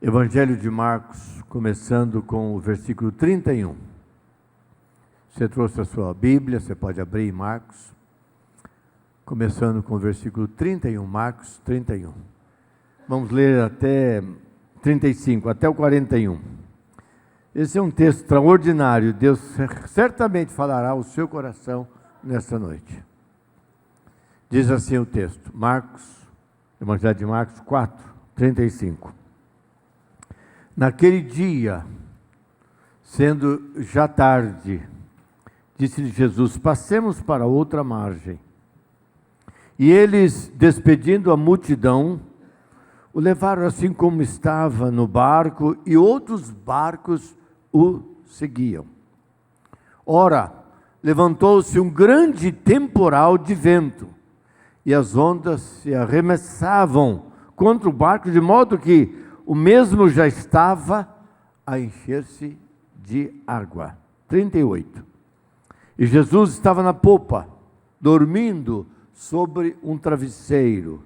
Evangelho de Marcos, começando com o versículo 31. Você trouxe a sua Bíblia, você pode abrir em Marcos, começando com o versículo 31, Marcos 31. Vamos ler até 35, até o 41. Esse é um texto extraordinário, Deus certamente falará ao seu coração nesta noite. Diz assim o texto, Marcos, Evangelho de Marcos 4, 35. Naquele dia, sendo já tarde, disse-lhe Jesus, passemos para outra margem. E eles, despedindo a multidão, o levaram assim como estava no barco, e outros barcos o seguiam. Ora, levantou-se um grande temporal de vento, e as ondas se arremessavam contra o barco, de modo que o mesmo já estava a encher-se de água. 38. E Jesus estava na popa, dormindo sobre um travesseiro.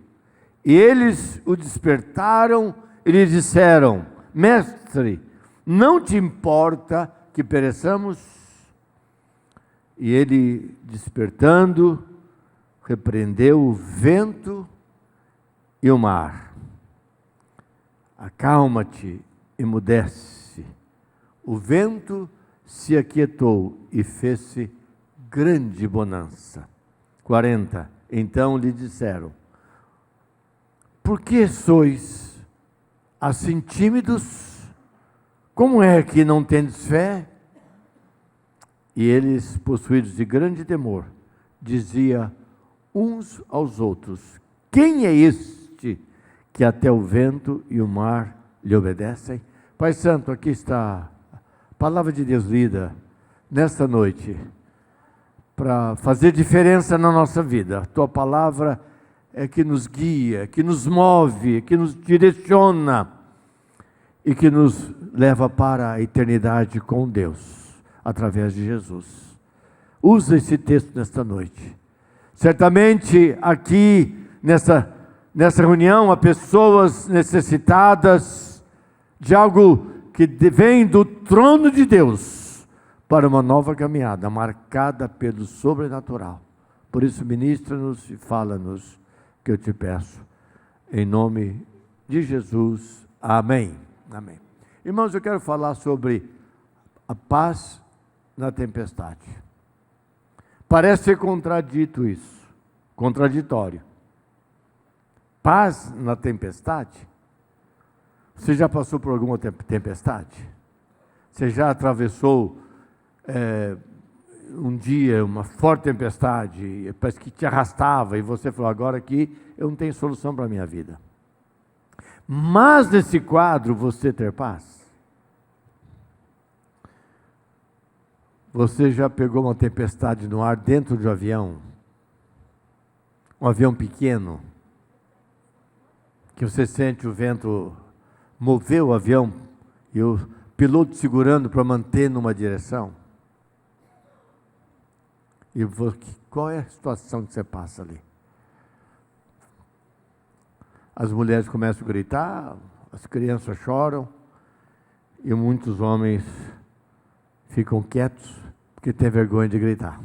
E eles o despertaram e lhe disseram, Mestre, não te importa que pereçamos? E ele, despertando, repreendeu o vento e o mar. Acalma-te, emudece. O vento se aquietou e fez-se grande bonança. 40. Então lhe disseram, por que sois assim tímidos? Como é que não tendes fé? E eles, possuídos de grande temor, diziam uns aos outros, quem é este que até o vento e o mar lhe obedecem? Pai Santo, aqui está a palavra de Deus lida nesta noite, para fazer diferença na nossa vida. A tua palavra é que nos guia, que nos move, que nos direciona e que nos leva para a eternidade com Deus, através de Jesus. Usa esse texto nesta noite. Certamente aqui nessa reunião há pessoas necessitadas de algo que vem do trono de Deus para uma nova caminhada, marcada pelo sobrenatural. Por isso, ministra-nos e fala-nos, que eu te peço, em nome de Jesus. Amém. Amém. Irmãos, eu quero falar sobre a paz na tempestade. Parece ser contradito isso, contraditório. Paz na tempestade? Você já passou por alguma tempestade? Você já atravessou um dia uma forte tempestade, parece que te arrastava, e você falou, agora aqui eu não tenho solução para a minha vida. Mas nesse quadro, você ter paz? Você já pegou uma tempestade no ar dentro de um avião? Um avião pequeno? Que você sente o vento mover o avião e o piloto segurando para manter numa direção? E qual é a situação que você passa ali? As mulheres começam a gritar, as crianças choram e muitos homens ficam quietos porque têm vergonha de gritar.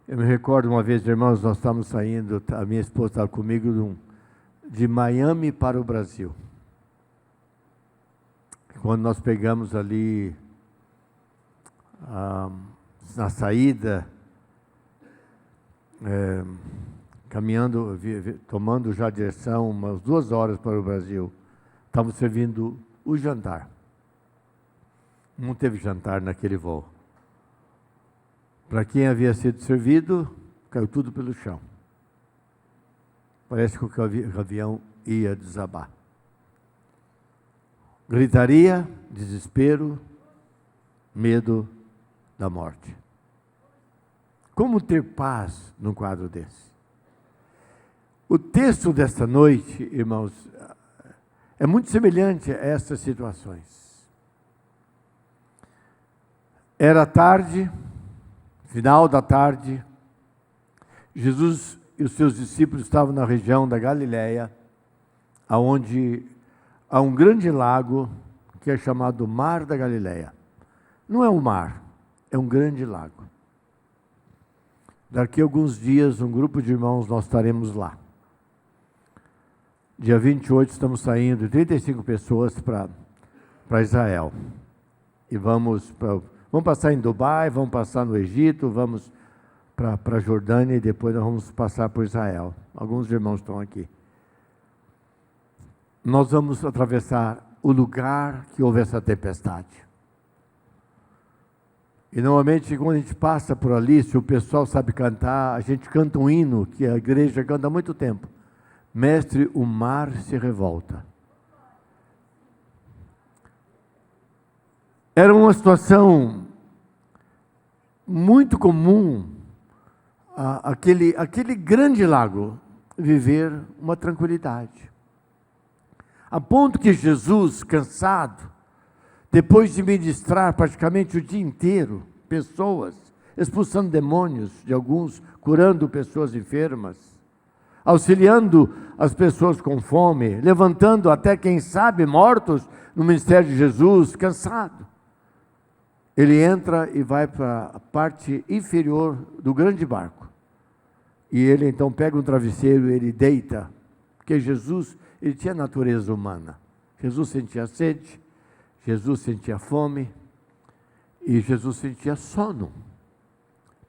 Eu me recordo uma vez, irmãos, nós estávamos saindo, a minha esposa estava comigo de Miami para o Brasil. Quando nós pegamos ali na saída, caminhando, tomando já a direção, umas 2 horas para o Brasil, estávamos servindo o jantar. Não teve jantar naquele voo. Para quem havia sido servido, caiu tudo pelo chão. Parece que o avião ia desabar. Gritaria, desespero, medo da morte. Como ter paz num quadro desse? O texto desta noite, irmãos, é muito semelhante a essas situações. Era tarde, final da tarde, Jesus e os seus discípulos estavam na região da Galileia, aonde há um grande lago que é chamado Mar da Galileia. Não é um mar, é um grande lago. Daqui a alguns dias, um grupo de irmãos, nós estaremos lá. Dia 28, estamos saindo, 35 pessoas para Israel. E vamos passar em Dubai, vamos passar no Egito, vamos para a Jordânia e depois nós vamos passar por Israel. Alguns irmãos estão aqui. Nós vamos atravessar o lugar que houve essa tempestade. E normalmente quando a gente passa por ali, se o pessoal sabe cantar, a gente canta um hino que a igreja canta há muito tempo. Mestre, o mar se revolta. Era uma situação muito comum, aquele grande lago viver uma tranquilidade. A ponto que Jesus, cansado, depois de ministrar praticamente o dia inteiro, pessoas, expulsando demônios de alguns, curando pessoas enfermas, auxiliando as pessoas com fome, levantando até, quem sabe, mortos no ministério de Jesus, cansado. Ele entra e vai para a parte inferior do grande barco. E ele então pega um travesseiro e ele deita, porque Jesus, ele tinha natureza humana. Jesus sentia sede, Jesus sentia fome e Jesus sentia sono,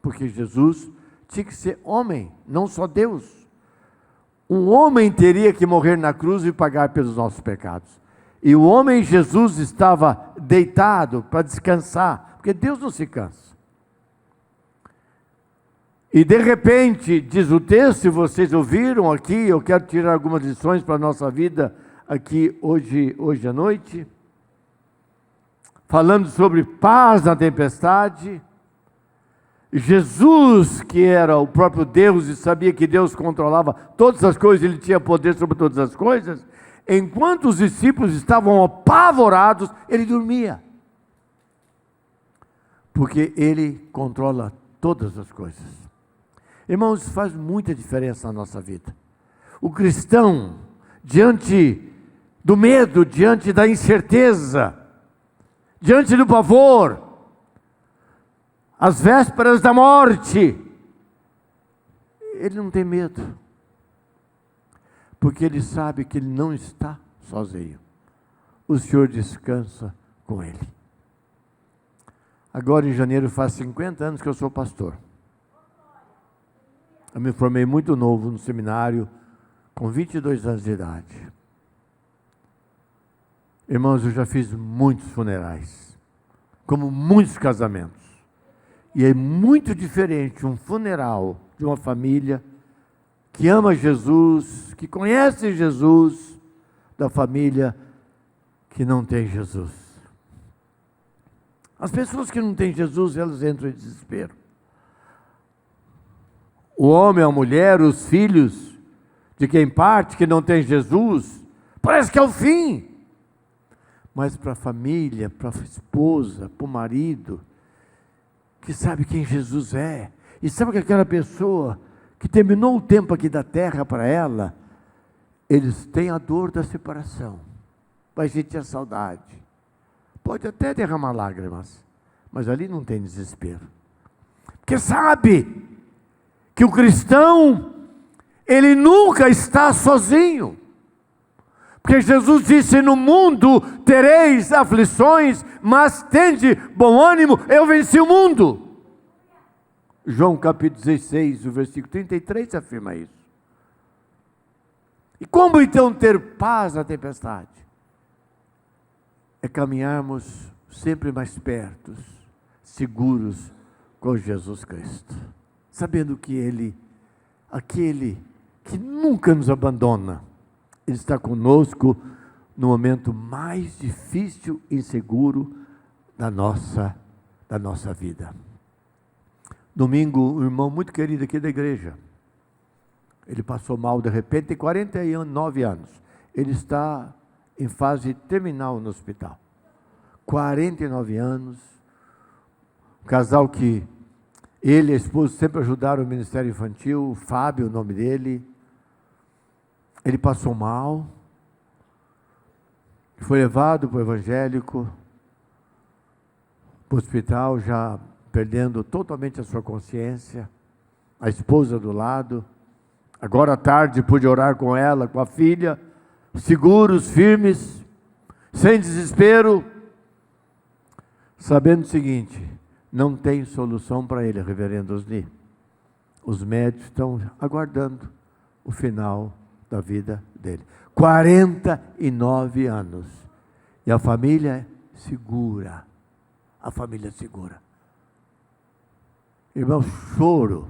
porque Jesus tinha que ser homem, não só Deus. Um homem teria que morrer na cruz e pagar pelos nossos pecados. E o homem Jesus estava deitado para descansar, porque Deus não se cansa. E de repente, diz o texto, se vocês ouviram aqui, eu quero tirar algumas lições para a nossa vida aqui hoje à noite, falando sobre paz na tempestade. Jesus, que era o próprio Deus e sabia que Deus controlava todas as coisas, ele tinha poder sobre todas as coisas, enquanto os discípulos estavam apavorados, ele dormia. Porque ele controla todas as coisas. Irmãos, isso faz muita diferença na nossa vida. O cristão, diante do medo, diante da incerteza, diante do pavor, às vésperas da morte, ele não tem medo, porque ele sabe que ele não está sozinho. O Senhor descansa com ele. Agora em janeiro faz 50 anos que eu sou pastor. Eu me formei muito novo no seminário, com 22 anos de idade. Irmãos, eu já fiz muitos funerais, como muitos casamentos. E é muito diferente um funeral de uma família que ama Jesus, que conhece Jesus, da família que não tem Jesus. As pessoas que não têm Jesus, elas entram em desespero. O homem, a mulher, os filhos de quem parte, que não tem Jesus, parece que é o fim. Mas para a família, para a esposa, para o marido, que sabe quem Jesus é, e sabe que aquela pessoa que terminou o tempo aqui da terra para ela, eles têm a dor da separação, vai sentir a saudade, pode até derramar lágrimas, mas ali não tem desespero, porque sabe que o cristão, ele nunca está sozinho, porque Jesus disse: no mundo tereis aflições, mas tende bom ânimo, eu venci o mundo. João capítulo 16, o versículo 33 afirma isso. E como então ter paz na tempestade? É caminharmos sempre mais perto, seguros com Jesus Cristo, sabendo que Ele, aquele que nunca nos abandona, Ele está conosco no momento mais difícil e inseguro da nossa vida. Domingo, um irmão muito querido aqui da igreja, ele passou mal de repente, tem 49 anos, ele está em fase terminal no hospital, 49 anos, um casal que ele e a esposa sempre ajudaram o ministério infantil, Fábio, o nome dele. Ele passou mal, Foi levado para o evangélico, para o hospital, já perdendo totalmente a sua consciência, a esposa do lado. Agora à tarde pude orar com ela, com a filha, seguros, firmes, sem desespero, sabendo o seguinte: não tem solução para ele, reverendo Osni. Os médicos estão aguardando o final da vida dele. 49 anos. E a família segura. A família segura. Irmão, choro,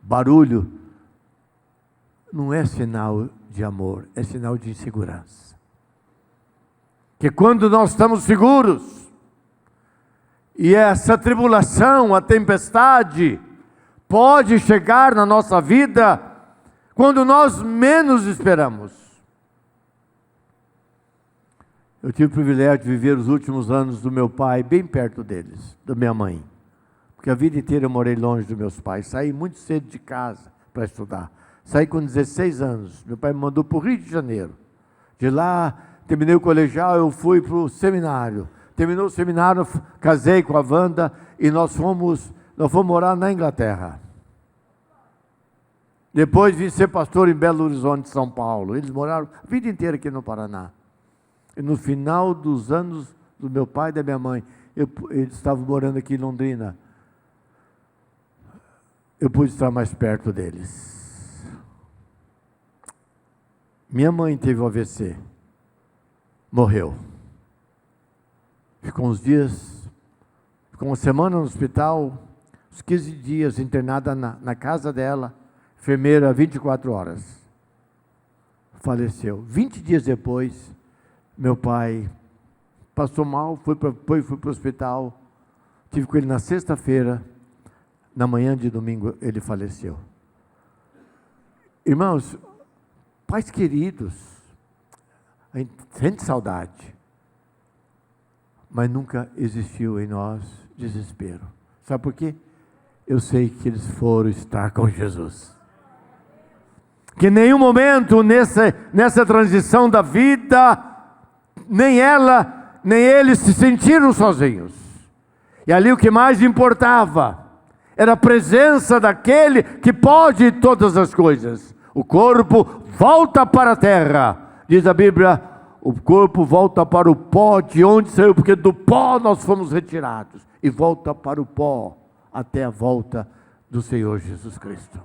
barulho, não é sinal de amor, é sinal de insegurança. Que quando nós estamos seguros, e essa tribulação, a tempestade, pode chegar na nossa vida quando nós menos esperamos. Eu tive o privilégio de viver os últimos anos do meu pai bem perto deles, da minha mãe. Porque a vida inteira eu morei longe dos meus pais. Saí muito cedo de casa para estudar. Saí com 16 anos. Meu pai me mandou para o Rio de Janeiro. De lá, terminei o colegial, eu fui para o seminário. Terminou o seminário, casei com a Wanda e nós fomos morar na Inglaterra. Depois vim ser pastor em Belo Horizonte, São Paulo. Eles moraram a vida inteira aqui no Paraná. E no final dos anos do meu pai e da minha mãe, eles estavam morando aqui em Londrina. Eu pude estar mais perto deles. Minha mãe teve um AVC. Morreu. Ficou uns dias, ficou uma semana no hospital, uns 15 dias internada na casa dela, enfermeira 24 horas. Faleceu. 20 dias depois, meu pai passou mal, foi para o hospital, tive com ele na sexta-feira, na manhã de domingo ele faleceu. Irmãos, pais queridos, a gente sente saudade, mas nunca existiu em nós desespero. Sabe por quê? Eu sei que eles foram estar com Jesus. Que em nenhum momento nessa transição da vida, nem ela, nem eles se sentiram sozinhos. E ali o que mais importava era a presença daquele que pode todas as coisas. O corpo volta para a terra, diz a Bíblia, o corpo volta para o pó de onde saiu, porque do pó nós fomos retirados, e volta para o pó até a volta do Senhor Jesus Cristo.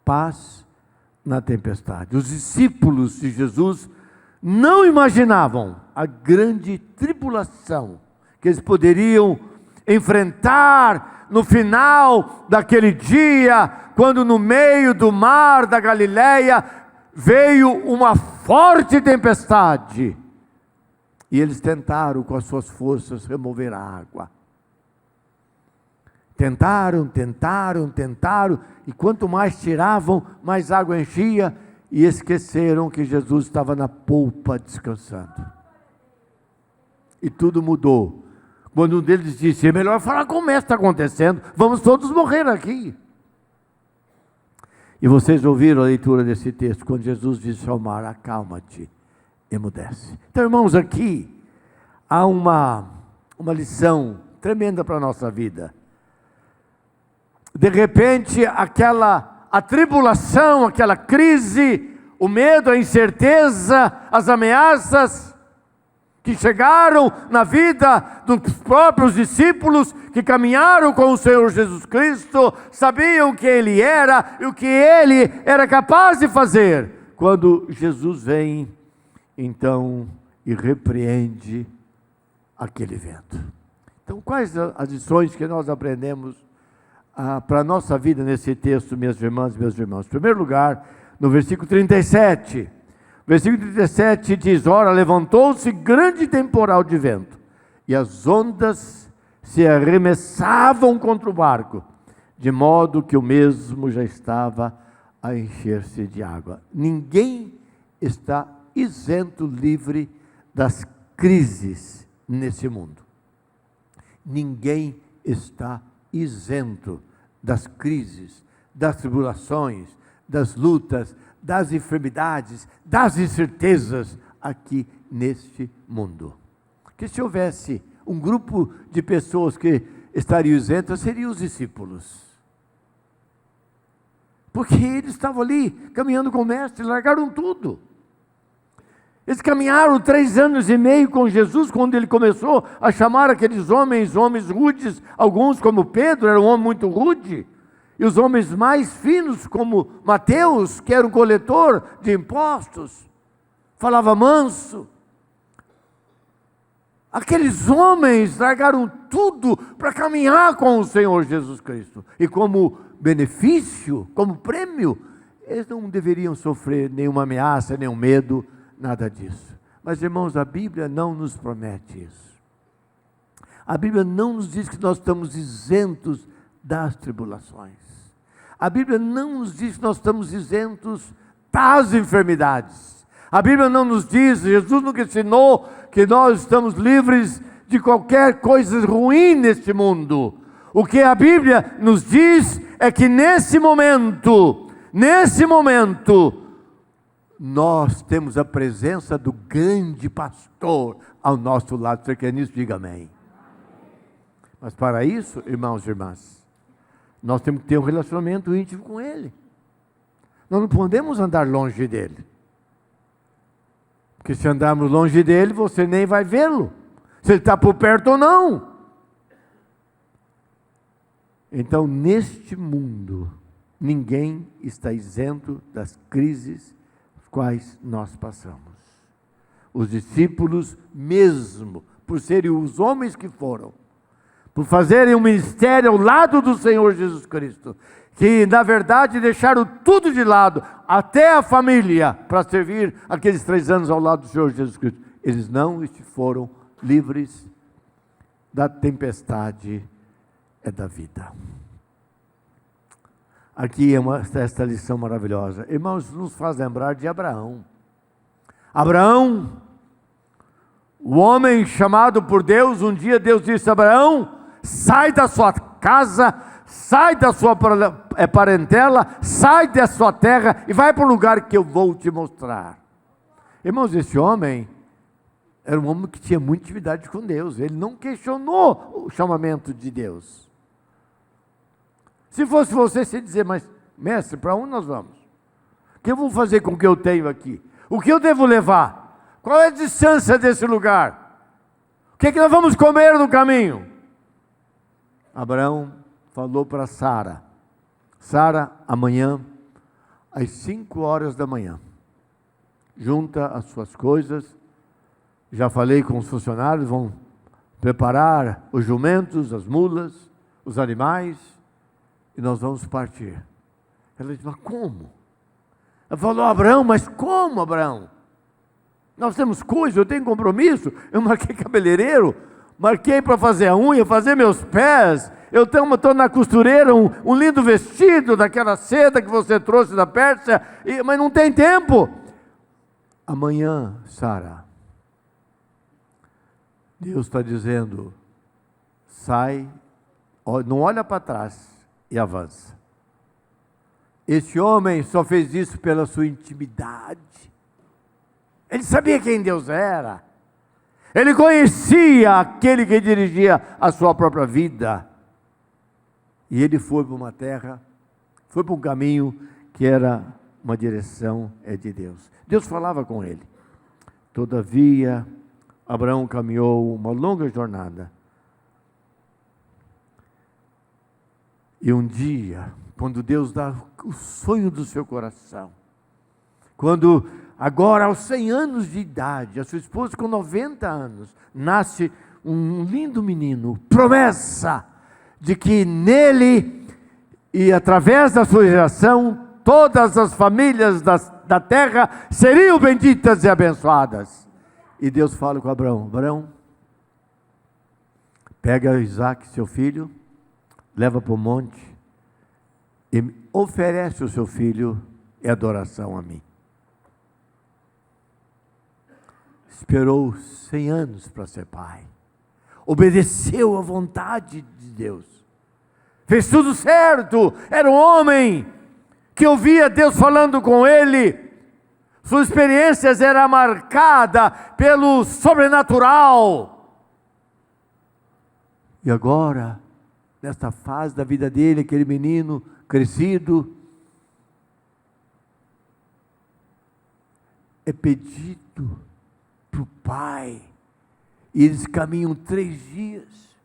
Paz na tempestade. Os discípulos de Jesus não imaginavam a grande tribulação que eles poderiam enfrentar no final daquele dia, quando no meio do mar da Galileia veio uma forte tempestade e eles tentaram com as suas forças remover a água. Tentaram, e quanto mais tiravam, mais água enchia, e esqueceram que Jesus estava na polpa descansando. E tudo mudou. Quando um deles disse: é melhor falar como está acontecendo, vamos todos morrer aqui. E vocês ouviram a leitura desse texto, quando Jesus disse ao mar: acalma-te, emudece. Então, irmãos, aqui há uma lição tremenda para a nossa vida. De repente, a tribulação, aquela crise, o medo, a incerteza, as ameaças que chegaram na vida dos próprios discípulos que caminharam com o Senhor Jesus Cristo, sabiam que Ele era e o que Ele era capaz de fazer. Quando Jesus vem, então, e repreende aquele vento. Então, quais as lições que nós aprendemos para a nossa vida nesse texto, minhas irmãs e meus irmãos? Em primeiro lugar, no versículo 37, versículo 37 diz: ora, levantou-se grande temporal de vento, e as ondas se arremessavam contra o barco, de modo que o mesmo já estava a encher-se de água. Ninguém está isento, livre das crises nesse mundo. Ninguém está isento das crises, das tribulações, das lutas, das enfermidades, das incertezas aqui neste mundo. Que se houvesse um grupo de pessoas que estariam isentas, seriam os discípulos. Porque eles estavam ali, caminhando com o Mestre, largaram tudo. Eles caminharam 3 anos e meio com Jesus, quando ele começou a chamar aqueles homens rudes, alguns como Pedro, era um homem muito rude, e os homens mais finos, como Mateus, que era um coletor de impostos, falava manso. Aqueles homens largaram tudo para caminhar com o Senhor Jesus Cristo. E como benefício, como prêmio, eles não deveriam sofrer nenhuma ameaça, nenhum medo, nada disso. Mas, irmãos, a Bíblia não nos promete isso. A Bíblia não nos diz que nós estamos isentos das tribulações. A Bíblia não nos diz que nós estamos isentos das enfermidades. A Bíblia não nos diz, Jesus nunca ensinou que nós estamos livres de qualquer coisa ruim neste mundo. O que a Bíblia nos diz é que nesse momento, nós temos a presença do grande pastor ao nosso lado. Você quer nisso? Diga amém. Mas para isso, irmãos e irmãs, nós temos que ter um relacionamento íntimo com Ele. Nós não podemos andar longe dEle. Porque se andarmos longe dEle, você nem vai vê-lo. Se Ele está por perto ou não. Então, neste mundo, ninguém está isento das crises quais nós passamos. Os discípulos, mesmo por serem os homens que foram, por fazerem um ministério ao lado do Senhor Jesus Cristo, que na verdade deixaram tudo de lado, até a família, para servir aqueles 3 anos ao lado do Senhor Jesus Cristo, eles não foram livres da tempestade da vida. Aqui é esta lição maravilhosa. Irmãos, nos faz lembrar de Abraão. Abraão, o homem chamado por Deus, um dia Deus disse a Abraão: sai da sua casa, sai da sua parentela, sai da sua terra e vai para o lugar que eu vou te mostrar. Irmãos, esse homem era um homem que tinha muita intimidade com Deus. Ele não questionou o chamamento de Deus. Se fosse você, você dizer: mas mestre, para onde nós vamos? O que eu vou fazer com o que eu tenho aqui? O que eu devo levar? Qual é a distância desse lugar? O que é que nós vamos comer no caminho? Abraão falou para Sara: Sara, amanhã, às 5 horas da manhã, junta as suas coisas. Já falei com os funcionários, vão preparar os jumentos, as mulas, os animais, e nós vamos partir. Ela disse: mas como? Ela falou: Abraão, mas como, Abraão? Nós temos coisas, eu tenho compromisso, eu marquei cabeleireiro, marquei para fazer a unha, fazer meus pés, eu estou na costureira, um lindo vestido daquela seda que você trouxe da Pérsia, mas não tem tempo. Amanhã, Sara, Deus está dizendo: sai, não olha para trás e avança. Esse homem só fez isso pela sua intimidade. Ele sabia quem Deus era. Ele conhecia aquele que dirigia a sua própria vida. E ele foi para uma terra, foi para um caminho que era uma direção de Deus. Deus falava com ele. Todavia, Abraão caminhou uma longa jornada. E um dia, quando Deus dá o sonho do seu coração, quando agora aos 100 anos de idade, a sua esposa com 90 anos, nasce um lindo menino, promessa de que nele e através da sua geração, todas as famílias da terra seriam benditas e abençoadas. E Deus fala com Abraão: Abraão, pega Isaac, seu filho, leva para o monte e oferece o seu filho em adoração a mim. Esperou 100 anos para ser pai. Obedeceu à vontade de Deus. Fez tudo certo. Era um homem que ouvia Deus falando com ele. Sua experiência era marcada pelo sobrenatural. E agora, nesta fase da vida dele, aquele menino crescido, é pedido para o pai, e eles caminham 3 dias,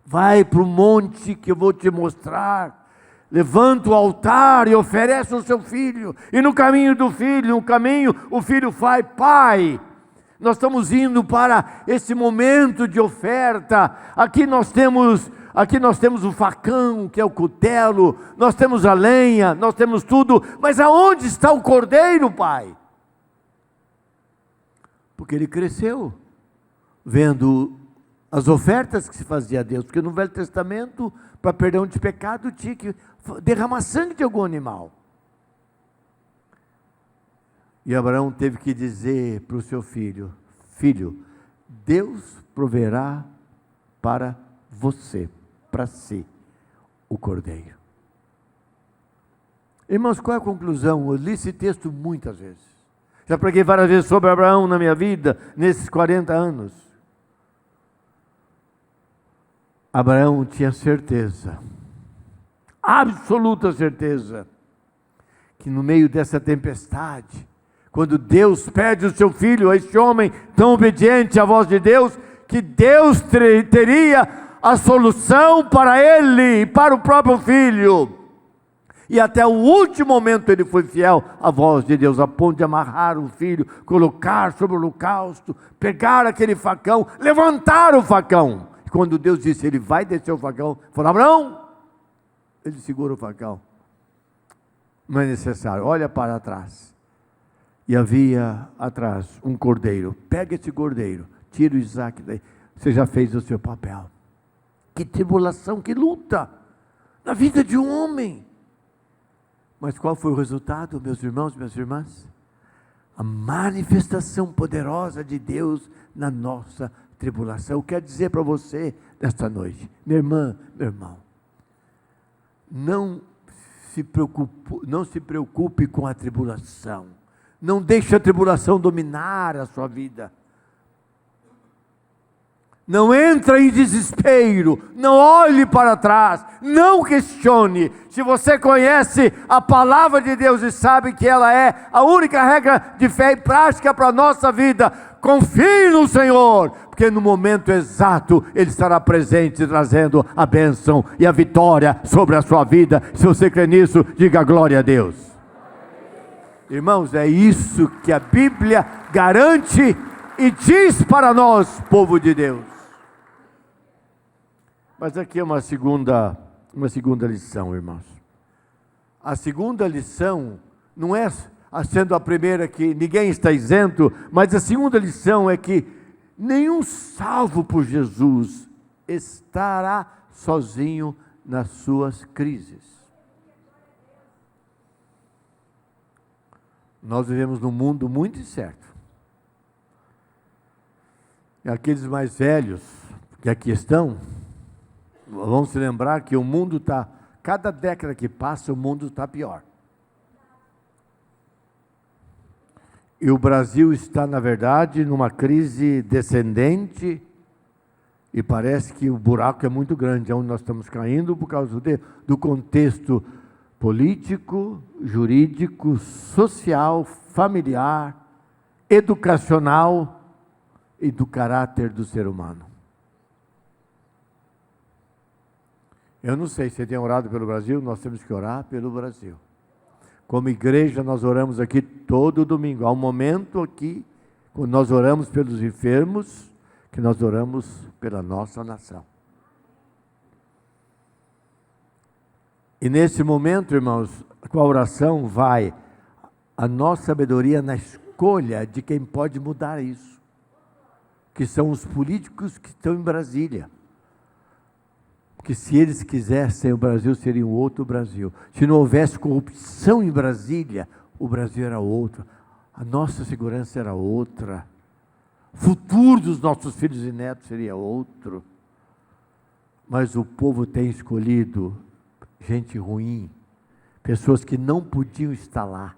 vai para o monte que eu vou te mostrar, levanta o altar e oferece o seu filho, e no caminho do filho, o filho fala: pai, nós estamos indo para esse momento de oferta, aqui nós temos o facão, que é o cutelo, nós temos a lenha, nós temos tudo, mas aonde está o cordeiro, pai? Porque ele cresceu vendo as ofertas que se fazia a Deus, porque no Velho Testamento, para perdão de pecado, tinha que derramar sangue de algum animal. E Abraão teve que dizer para o seu filho: filho, Deus proverá para você, para si, o cordeiro. Irmãos, qual é a conclusão? Eu li esse texto muitas vezes. Já preguei várias vezes sobre Abraão na minha vida, nesses 40 anos. Abraão tinha certeza, absoluta certeza, que no meio dessa tempestade, quando Deus pede o seu filho, a este homem tão obediente à voz de Deus, que Deus teria a solução para ele e para o próprio filho. E até o último momento ele foi fiel à voz de Deus, a ponto de amarrar o filho, colocar sobre o holocausto, pegar aquele facão, levantar o facão. E quando Deus disse: ele vai descer o facão, falou: Abraão, ele segura o facão. Não é necessário, olha para trás. E havia atrás um cordeiro. Pega esse cordeiro, tira o Isaac daí. Você já fez o seu papel. Que tribulação, que luta na vida de um homem. Mas qual foi o resultado, meus irmãos, minhas irmãs? A manifestação poderosa de Deus na nossa tribulação. Eu quero dizer para você nesta noite, minha irmã, meu irmão, não se preocupe com a tribulação. Não deixe a tribulação dominar a sua vida. Não entra em desespero, não olhe para trás, não questione. Se você conhece a palavra de Deus e sabe que ela é a única regra de fé e prática para a nossa vida, confie no Senhor, porque no momento exato Ele estará presente, trazendo a bênção e a vitória sobre a sua vida. Se você crê nisso, diga glória a Deus. Irmãos, é isso que a Bíblia garante e diz para nós, povo de Deus. Mas aqui é uma segunda lição, irmãos. A segunda lição não é sendo a primeira que ninguém está isento, mas a segunda lição é que nenhum salvo por Jesus estará sozinho nas suas crises. Nós vivemos num mundo muito incerto. E aqueles mais velhos que aqui estão, vão se lembrar que o mundo está, cada década que passa, o mundo está pior. E o Brasil está, na verdade, numa crise descendente, e parece que o buraco é muito grande, onde nós estamos caindo por causa do contexto político, jurídico, social, familiar, educacional e do caráter do ser humano. Eu não sei se você tem orado pelo Brasil, nós temos que orar pelo Brasil. Como igreja, nós oramos aqui todo domingo. Há um momento aqui, quando nós oramos pelos enfermos, que nós oramos pela nossa nação. E nesse momento, irmãos, com a oração vai a nossa sabedoria na escolha de quem pode mudar isso, que são os políticos que estão em Brasília. Porque se eles quisessem, o Brasil seria um outro Brasil. Se não houvesse corrupção em Brasília, o Brasil era outro. A nossa segurança era outra. O futuro dos nossos filhos e netos seria outro. Mas o povo tem escolhido gente ruim, pessoas que não podiam estar lá.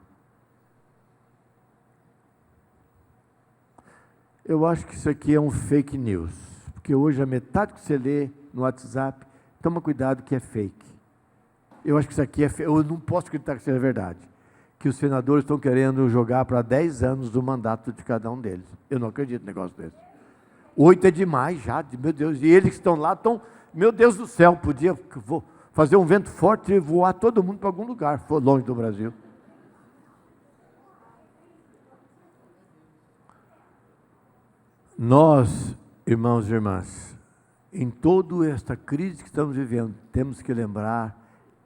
Eu acho que isso aqui é um fake news, porque hoje a metade que você lê no WhatsApp, toma cuidado que é fake. Eu acho que isso aqui é fake. Eu não posso acreditar que seja verdade, que os senadores estão querendo jogar para 10 anos o mandato de cada um deles. Eu não acredito num negócio desse. 8 é demais já, meu Deus, e eles que estão lá estão, meu Deus do céu, podia fazer um vento forte e voar todo mundo para algum lugar, longe do Brasil. Nós, irmãos e irmãs, em toda esta crise que estamos vivendo, temos que lembrar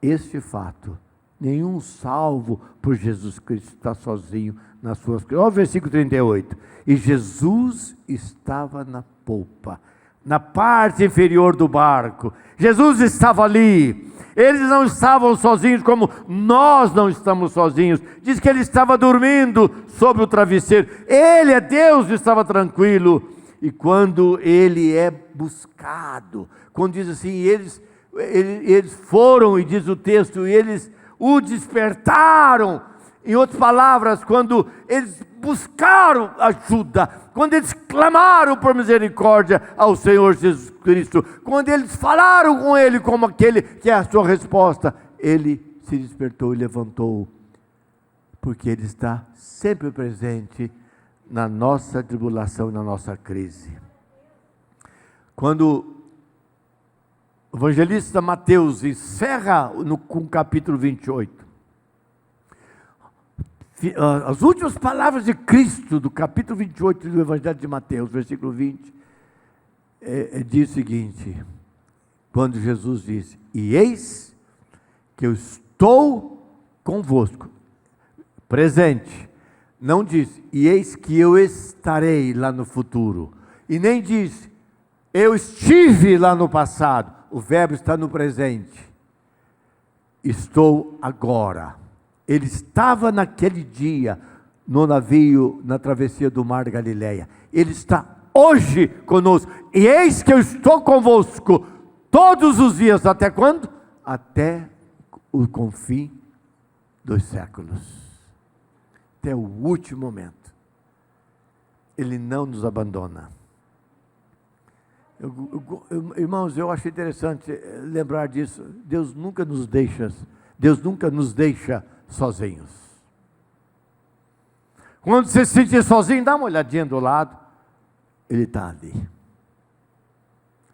este fato: nenhum salvo por Jesus Cristo está sozinho nas suas crises. Olha o versículo 38. E Jesus estava na polpa, na parte inferior do barco. Jesus estava ali. Eles não estavam sozinhos como nós não estamos sozinhos. Diz que ele estava dormindo sobre o travesseiro. Ele é Deus, estava tranquilo. E quando ele é buscado, quando diz assim, eles foram, e diz o texto, e eles o despertaram. Em outras palavras, quando eles buscaram ajuda, quando eles clamaram por misericórdia ao Senhor Jesus Cristo, quando eles falaram com Ele como aquele que é a sua resposta, Ele se despertou e levantou, porque Ele está sempre presente na nossa tribulação e na nossa crise. Quando o evangelista Mateus encerra com o capítulo 28, as últimas palavras de Cristo, do capítulo 28 do Evangelho de Mateus, versículo 20, diz o seguinte: quando Jesus disse, e eis que eu estou convosco, presente, não disse, e eis que eu estarei lá no futuro, e nem disse, eu estive lá no passado, o verbo está no presente, estou agora. Ele estava naquele dia no navio, na travessia do mar da Galileia. Ele está hoje conosco. E eis que eu estou convosco todos os dias. Até quando? Até o confim dos séculos. Até o último momento. Ele não nos abandona. Irmãos, eu acho interessante lembrar disso. Deus nunca nos deixa sozinhos. Quando você se sentir sozinho, dá uma olhadinha do lado, Ele está ali.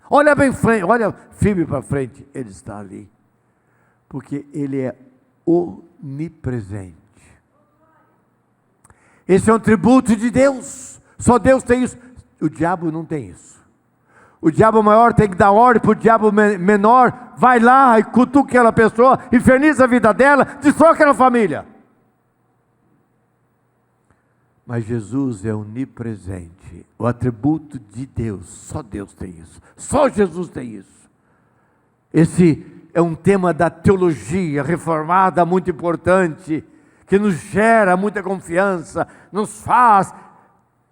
Olha bem frente, olha firme para frente, Ele está ali. Porque Ele é onipresente. Esse é um tributo de Deus. Só Deus tem isso. O diabo não tem isso. O diabo maior tem que dar ordem para o diabo menor, vai lá e cutuca aquela pessoa, inferniza a vida dela, destrói aquela família. Mas Jesus é onipresente, o atributo de Deus, só Deus tem isso, só Jesus tem isso. Esse é um tema da teologia reformada muito importante, que nos gera muita confiança, nos faz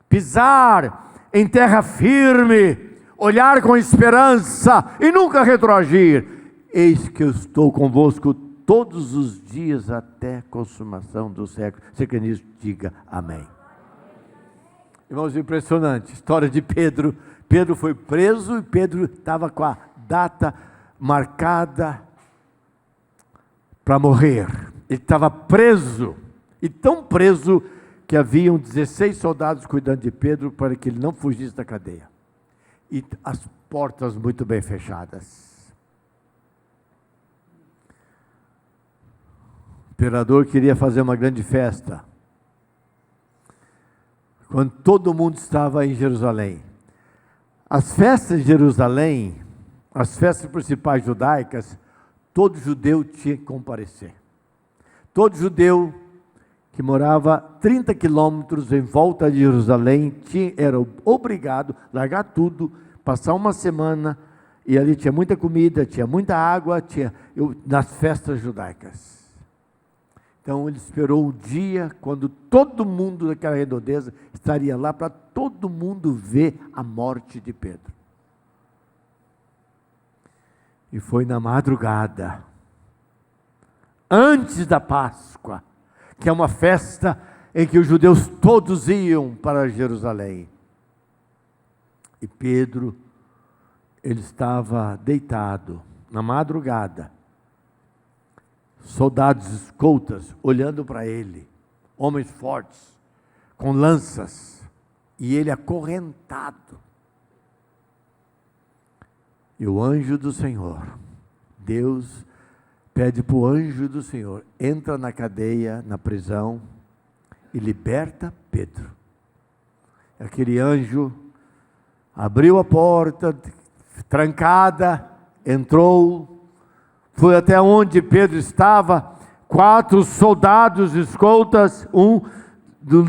pisar em terra firme, olhar com esperança e nunca retroagir. Eis que eu estou convosco todos os dias até a consumação do século. Você que nisso diga amém. Irmãos, impressionante, história de Pedro. Pedro foi preso e Pedro estava com a data marcada para morrer. Ele estava preso, e tão preso que haviam 16 soldados cuidando de Pedro para que ele não fugisse da cadeia. E as portas muito bem fechadas. O imperador queria fazer uma grande festa, quando todo mundo estava em Jerusalém. As festas de Jerusalém, as festas principais judaicas, todo judeu tinha que comparecer. Todo judeu que morava 30 quilômetros em volta de Jerusalém, era obrigado a largar tudo, passar uma semana, e ali tinha muita comida, tinha muita água, nas festas judaicas. Então ele esperou o dia quando todo mundo daquela redondeza estaria lá, para todo mundo ver a morte de Pedro. E foi na madrugada, antes da Páscoa, que é uma festa em que os judeus todos iam para Jerusalém. E Pedro, ele estava deitado na madrugada. Soldados escoltas olhando para ele, homens fortes, com lanças, e ele acorrentado. E o anjo do Senhor, Deus pede para o anjo do Senhor, entra na cadeia, na prisão, e liberta Pedro. Aquele anjo abriu a porta, trancada, entrou, foi até onde Pedro estava, 4 soldados escoltas, um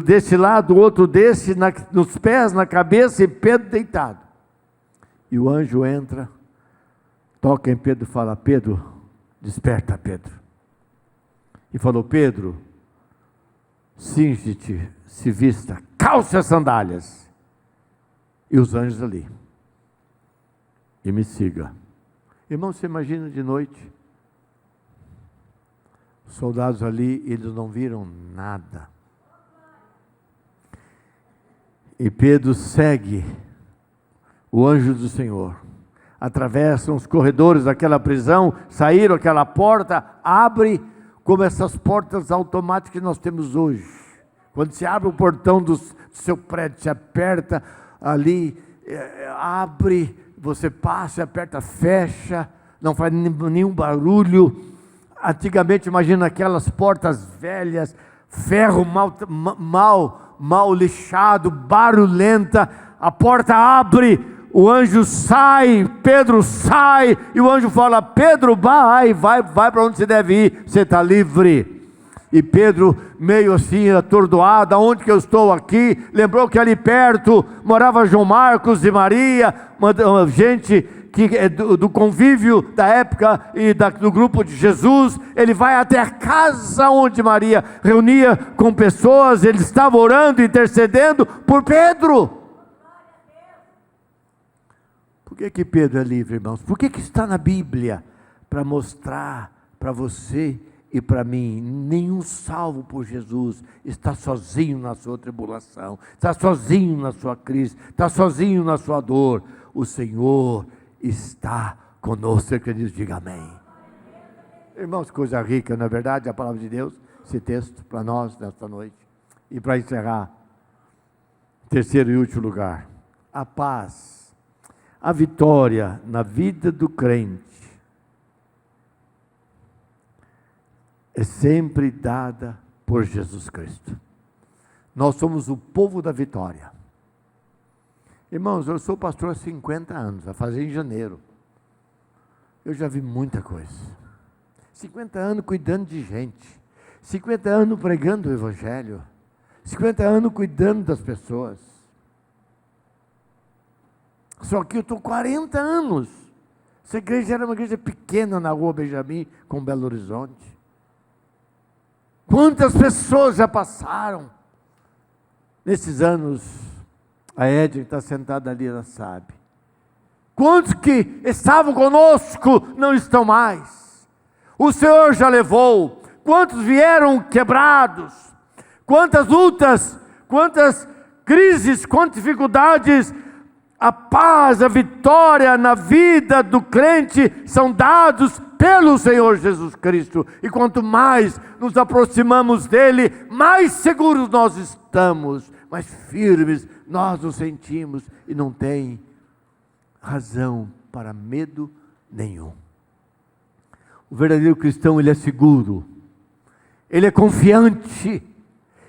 desse lado, outro desse, nos pés, na cabeça, e Pedro deitado. E o anjo entra, toca em Pedro e fala: Pedro, desperta, Pedro. E falou: Pedro, cinge-te, se vista, calce as sandálias. E os anjos ali. E me siga. Irmão, você imagina de noite, os soldados ali, eles não viram nada. E Pedro segue o anjo do Senhor. Atravessam os corredores daquela prisão, saíram aquela porta, abre como essas portas automáticas que nós temos hoje. Quando se abre o portão do seu prédio, se aperta ali, abre, você passa, aperta, fecha, não faz nenhum barulho. Antigamente, imagina aquelas portas velhas, ferro mal lixado, barulhenta, a porta abre, o anjo sai, Pedro sai, e o anjo fala: Pedro, vai para onde você deve ir, você está livre. E Pedro, meio assim, atordoado: aonde que eu estou aqui? Lembrou que ali perto morava João Marcos e Maria, uma gente que é do convívio da época e do grupo de Jesus. Ele vai até a casa onde Maria reunia com pessoas, ele estava orando, intercedendo por Pedro. Por que Pedro é livre, irmãos? Por que está na Bíblia? Para mostrar para você e para mim: nenhum salvo por Jesus está sozinho na sua tribulação, está sozinho na sua crise, está sozinho na sua dor. O Senhor está conosco. Você acredita? Diga amém. Irmãos, coisa rica, não é verdade? A palavra de Deus, esse texto para nós nesta noite. E para encerrar, terceiro e último lugar, a paz, a vitória na vida do crente é sempre dada por Jesus Cristo. Nós somos o povo da vitória. Irmãos, eu sou pastor há 50 anos, vai fazer em janeiro. Eu já vi muita coisa. 50 anos cuidando de gente. 50 anos pregando o Evangelho. 50 anos cuidando das pessoas. Só que eu estou 40 anos. Essa igreja era uma igreja pequena na rua Benjamin, com Belo Horizonte. Quantas pessoas já passaram nesses anos? A Edna está sentada ali, ela sabe. Quantos que estavam conosco não estão mais? O Senhor já levou. Quantos vieram quebrados? Quantas lutas, quantas crises, quantas dificuldades. A paz, a vitória na vida do crente são dados pelo Senhor Jesus Cristo. E quanto mais nos aproximamos dele, mais seguros nós estamos, mais firmes nós nos sentimos, e não tem razão para medo nenhum. O verdadeiro cristão, ele é seguro, ele é confiante,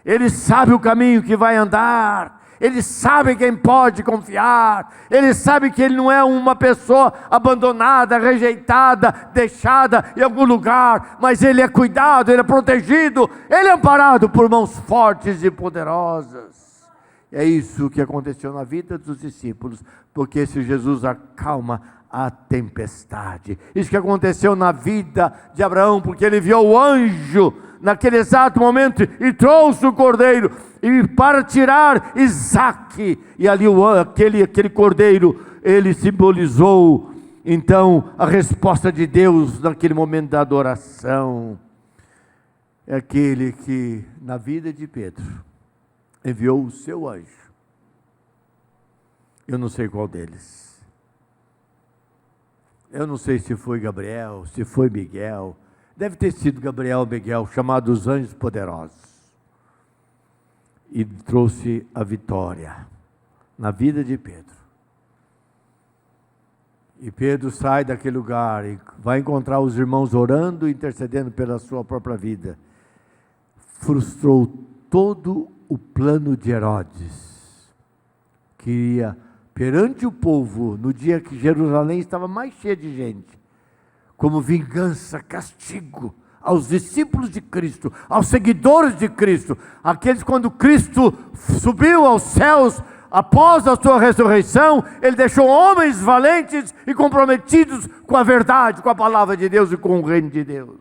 ele sabe o caminho que vai andar, ele sabe quem pode confiar, ele sabe que ele não é uma pessoa abandonada, rejeitada, deixada em algum lugar, mas ele é cuidado, ele é protegido, ele é amparado por mãos fortes e poderosas. É isso que aconteceu na vida dos discípulos, porque esse Jesus acalma a tempestade. Isso que aconteceu na vida de Abraão, porque ele viu o anjo naquele exato momento e trouxe o cordeiro e para tirar Isaque, e ali aquele cordeiro, ele simbolizou então a resposta de Deus naquele momento da adoração. É aquele que na vida de Pedro enviou o seu anjo Eu não sei qual deles. Eu não sei se foi Gabriel, se foi Miguel. Deve ter sido Gabriel ou Miguel, chamados anjos poderosos. E trouxe a vitória na vida de Pedro. E Pedro sai daquele lugar e vai encontrar os irmãos orando e intercedendo pela sua própria vida. Frustrou todo o plano de Herodes. Queria, perante o povo, no dia que Jerusalém estava mais cheia de gente, como vingança, castigo aos discípulos de Cristo, aos seguidores de Cristo, aqueles quando Cristo subiu aos céus, após a sua ressurreição, ele deixou homens valentes e comprometidos com a verdade, com a palavra de Deus e com o reino de Deus.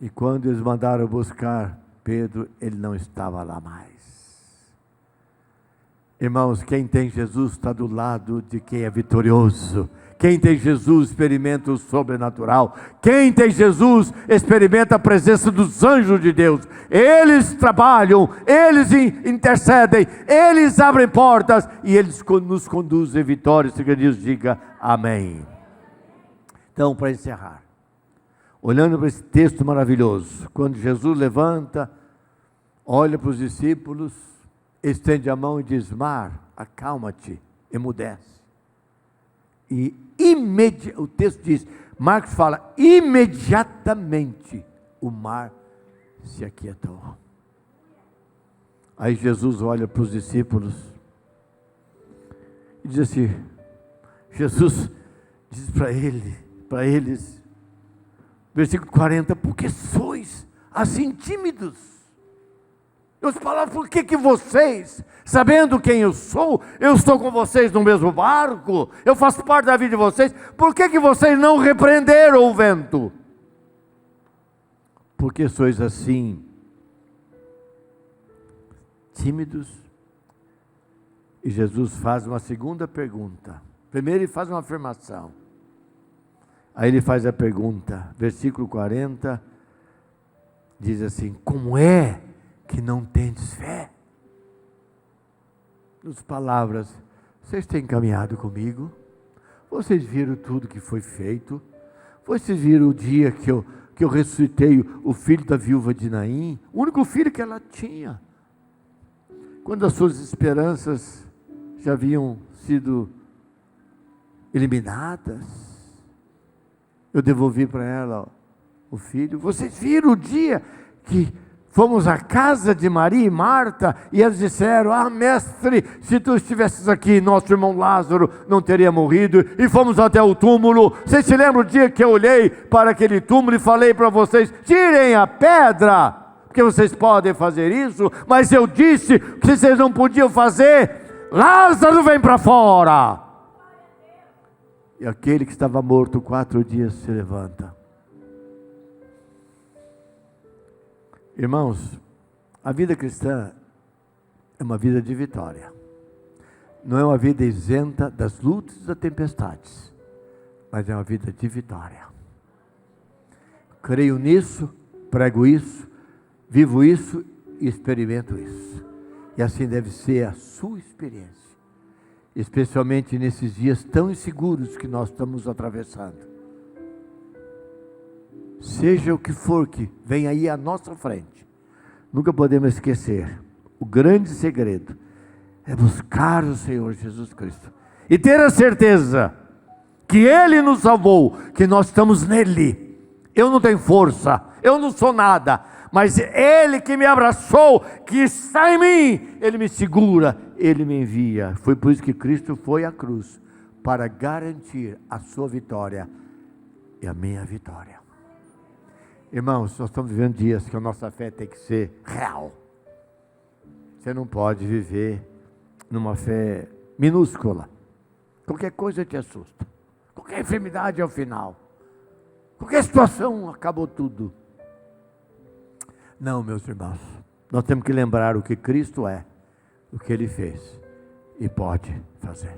E quando eles mandaram buscar Pedro, ele não estava lá mais. Irmãos, quem tem Jesus está do lado de quem é vitorioso. Quem tem Jesus experimenta o sobrenatural. Quem tem Jesus experimenta a presença dos anjos de Deus. Eles trabalham, eles intercedem, eles abrem portas e eles nos conduzem em vitória. Se Deus diga amém. Então, para encerrar, olhando para esse texto maravilhoso, quando Jesus levanta, olha para os discípulos, estende a mão e diz: mar, acalma-te, emudece. E o texto diz, Marcos fala, imediatamente o mar se aquietou. Aí Jesus olha para os discípulos e diz assim, Jesus diz para eles, versículo 40, por que sois assim tímidos? Deus fala, por que vocês, sabendo quem eu sou, eu estou com vocês no mesmo barco, eu faço parte da vida de vocês, por que vocês não repreenderam o vento? Por que sois assim tímidos? E Jesus faz uma segunda pergunta. Primeiro ele faz uma afirmação. Aí ele faz a pergunta, versículo 40, diz assim, como é que não tendes fé? Nas palavras, vocês têm caminhado comigo? Vocês viram tudo que foi feito? Vocês viram o dia que eu ressuscitei o filho da viúva de Naim? O único filho que ela tinha. Quando as suas esperanças já haviam sido eliminadas, eu devolvi para ela o filho. Vocês viram o dia que fomos à casa de Maria e Marta, e eles disseram, mestre, se tu estivesses aqui, nosso irmão Lázaro não teria morrido, e fomos até o túmulo. Vocês se lembram o dia que eu olhei para aquele túmulo e falei para vocês, tirem a pedra, porque vocês podem fazer isso, mas eu disse que vocês não podiam fazer, Lázaro vem para fora. E aquele que estava morto 4 dias se levanta. Irmãos, a vida cristã é uma vida de vitória. Não é uma vida isenta das lutas e das tempestades, mas é uma vida de vitória. Creio nisso, prego isso, vivo isso e experimento isso. E assim deve ser a sua experiência, especialmente nesses dias tão inseguros que nós estamos atravessando. Seja o que for que vem aí à nossa frente, nunca podemos esquecer, o grande segredo é buscar o Senhor Jesus Cristo e ter a certeza que Ele nos salvou, que nós estamos nele. Eu não tenho força, eu não sou nada, mas Ele que me abraçou, que está em mim, Ele me segura, Ele me envia. Foi por isso que Cristo foi à cruz, para garantir a sua vitória e a minha vitória. Irmãos, nós estamos vivendo dias que a nossa fé tem que ser real. Você não pode viver numa fé minúscula. Qualquer coisa te assusta. Qualquer enfermidade é o final. Qualquer situação acabou tudo. Não, meus irmãos. Nós temos que lembrar o que Cristo é, o que Ele fez e pode fazer.